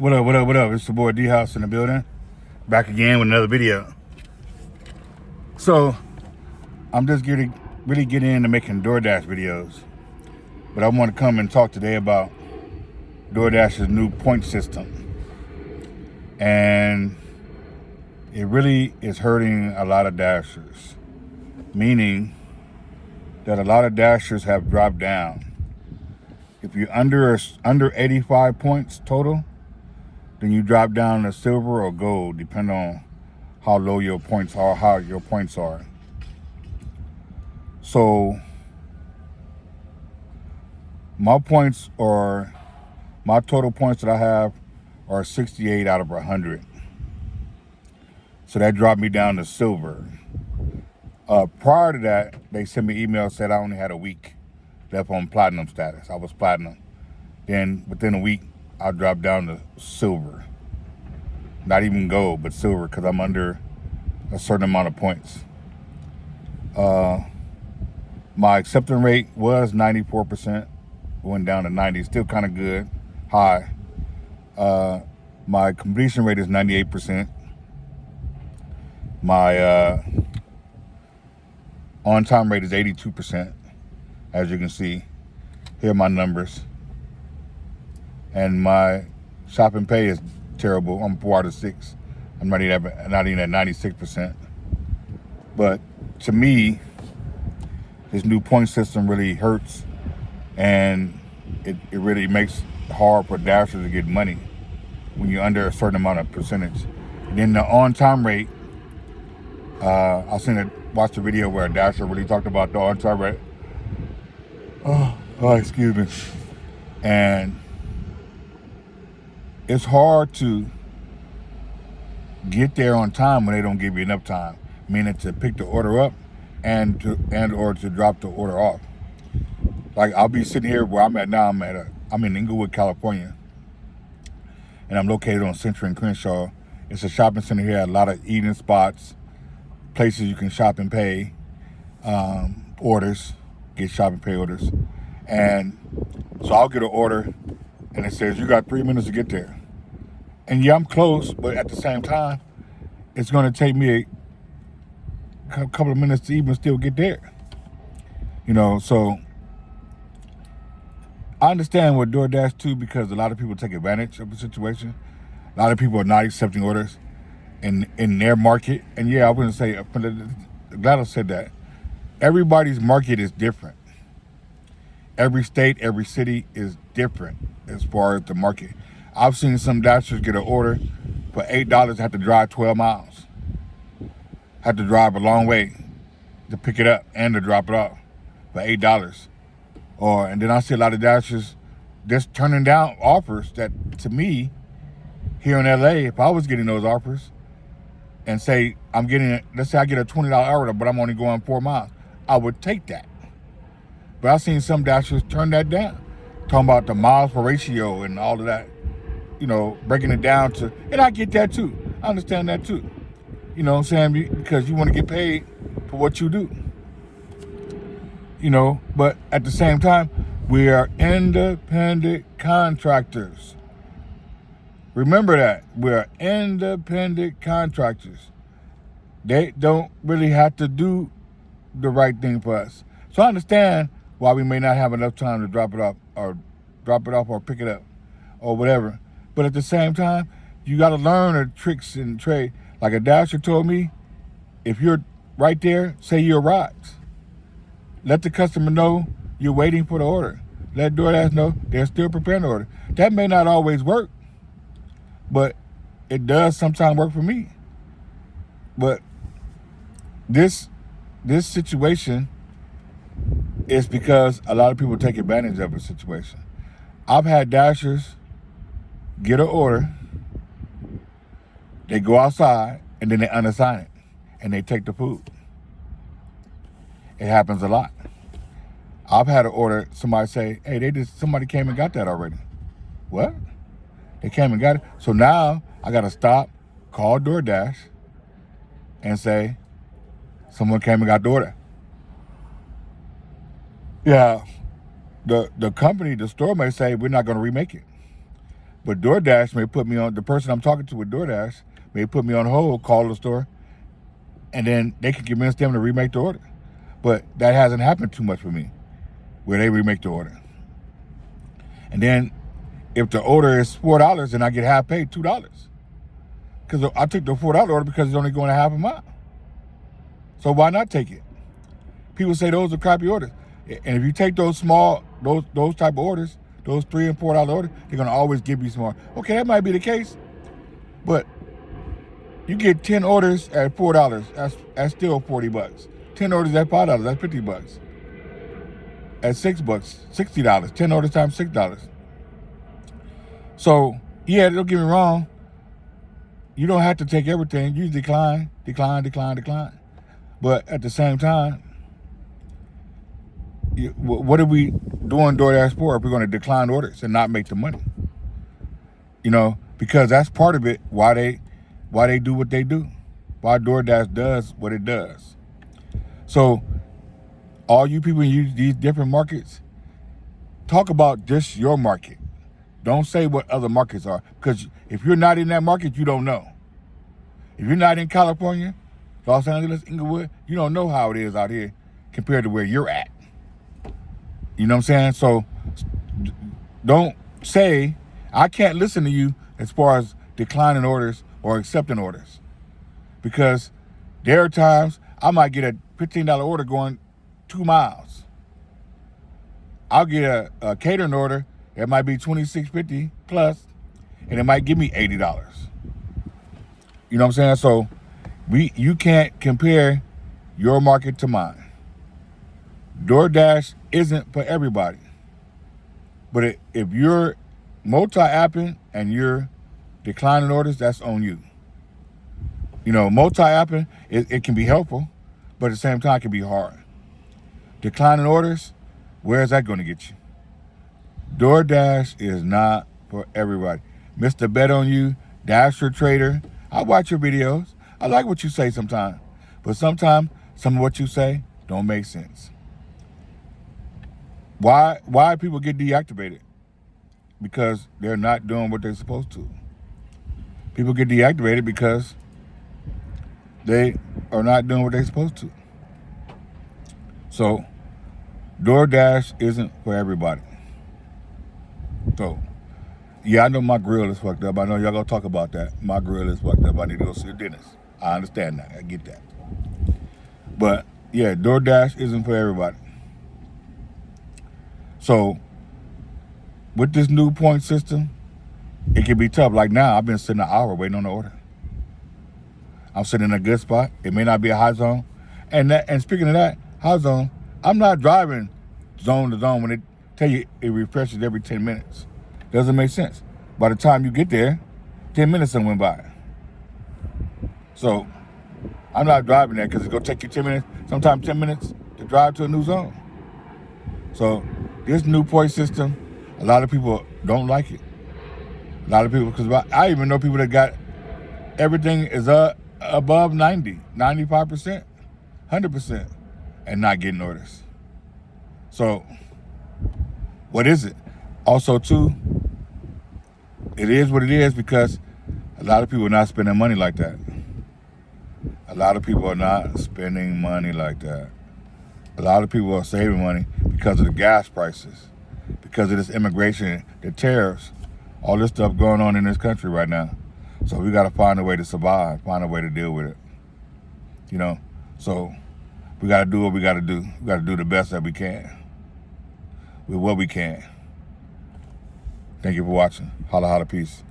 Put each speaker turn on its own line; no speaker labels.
What up, what up, what up? It's your boy D-House in the building. Back again with another video. So, I'm just really getting into making DoorDash videos. But I want to come and talk today about DoorDash's new point system. And it really is hurting a lot of Dashers. Meaning that a lot of Dashers have dropped down. If you're under 85 points total, then you drop down to silver or gold, depending on how low your points are, how your points are. So my total points that I have are 68 out of 100. So that dropped me down to silver. Prior to that, they sent me email said I only had a week left on platinum status. I was platinum. Then within a week, I dropped down to silver. Not even gold, but silver, because I'm under a certain amount of points. My acceptance rate was 94%, went down to 90, still kind of good, high. My completion rate is 98%. My on-time rate is 82%, as you can see. Here are my numbers. And my shop and pay is terrible. I'm 4 out of 6. I'm not even at 96%. But to me, this new point system really hurts, and it really makes it hard for Dashers to get money when you're under a certain amount of percentage. And then the on-time rate, I watched a video where a Dasher really talked about the on-time rate. Oh, excuse me. And it's hard to get there on time when they don't give you enough time, meaning to pick the order up or to drop the order off. Like, I'll be sitting here where I'm at now. I'm in Inglewood, California, and I'm located on Central and Crenshaw. It's a shopping center here, a lot of eating spots, places you can shop and pay orders, get shop and pay orders. And so I'll get an order, and it says, you got 3 minutes to get there. And yeah, I'm close, but at the same time, it's going to take me a couple of minutes to even still get there. So I understand with DoorDash too, because a lot of people take advantage of the situation. A lot of people are not accepting orders in their market. And yeah, I wouldn't say, glad I said that. Everybody's market is different. Every state, every city is different as far as the market. I've seen some Dashers get an order for $8, have to drive 12 miles. Have to drive a long way to pick it up and to drop it off for $8. And then I see a lot of Dashers just turning down offers that, to me, here in LA, if I was getting those offers and say let's say I get a $20 order, but I'm only going 4 miles, I would take that. But I've seen some Dashers turn that down, talking about the miles per ratio and all of that, breaking it down to, and I get that too. I understand that too. You know what I'm saying? Because you want to get paid for what you do. But at the same time, we are independent contractors. Remember that. We are independent contractors. They don't really have to do the right thing for us. So I understand why we may not have enough time to drop it off or pick it up or whatever. But at the same time, you got to learn the tricks and trade. Like a Dasher told me, if you're right there, say you arrived. Let the customer know you're waiting for the order. Let DoorDash know they're still preparing the order. That may not always work, but it does sometimes work for me. But this situation is because a lot of people take advantage of a situation. I've had Dashers get an order, they go outside, and then they unassign it, and they take the food. It happens a lot. I've had an order, somebody say, hey, somebody came and got that already. What? They came and got it? So now I got to stop, call DoorDash, and say, someone came and got the order. Yeah, the company, the store may say, we're not going to remake it. But DoorDash may put me on, the person I'm talking to with DoorDash may put me on hold, call the store, and then they can convince them to remake the order. But that hasn't happened too much for me, where they remake the order. And then if the order is $4, then I get half paid, $2. Because I took the $4 order because it's only going a half a mile. So why not take it? People say those are crappy orders. And if you take those small, those type of orders, those $3 and $4 orders, they're gonna always give you small. Okay, that might be the case, but you get 10 orders at $4, that's still $40. 10 orders at $5, that's $50. At $6, $60. 10 orders times $6. So yeah, don't get me wrong. You don't have to take everything. You decline. But at the same time, what are we doing DoorDash for if we're going to decline orders and not make the money? You know, because that's part of it. Why they do what they do. Why DoorDash does what it does. So, all you people in these different markets, talk about just your market. Don't say what other markets are, because if you're not in that market, you don't know. If you're not in California, Los Angeles, Inglewood, you don't know how it is out here compared to where you're at. You know what I'm saying? So don't say, I can't listen to you as far as declining orders or accepting orders. Because there are times I might get a $15 order going 2 miles. I'll get a catering order that might be $26.50 plus, and it might give me $80. You know what I'm saying? So you can't compare your market to mine. DoorDash isn't for everybody. But if you're multi-apping and you're declining orders, that's on you. You know, multi-apping, it can be helpful, but at the same time, it can be hard. Declining orders, where is that going to get you? DoorDash is not for everybody. Mr. Bet on You, Dasher Trader, I watch your videos. I like what you say sometimes, but sometimes some of what you say don't make sense. Why people get deactivated? Because they're not doing what they're supposed to. People get deactivated because they are not doing what they're supposed to. So DoorDash isn't for everybody. So yeah, I know my grill is fucked up. I know y'all gonna talk about that. My grill is fucked up. I need to go see the dentist. I understand that. I get that. But yeah, DoorDash isn't for everybody. So with this new point system, it can be tough. Like now, I've been sitting an hour waiting on the order. I'm sitting in a good spot. It may not be a high zone. And speaking of that, high zone, I'm not driving zone to zone when it tell you it refreshes every 10 minutes. Doesn't make sense. By the time you get there, 10 minutes done went by. So I'm not driving there because it's going to take you 10 minutes, sometimes 10 minutes to drive to a new zone. So this new point system, a lot of people don't like it. A lot of people, because I even know people that got everything is above 90, 95%, 100%, and not getting orders. So what is it? Also, too, it is what it is because a lot of people are not spending money like that. A lot of people are not spending money like that. A lot of people are saving money because of the gas prices, because of this immigration, the tariffs, all this stuff going on in this country right now. So we got to find a way to survive, find a way to deal with it. You know, so we got to do what we got to do. We got to do the best that we can with what we can. Thank you for watching. Holla, holla, peace.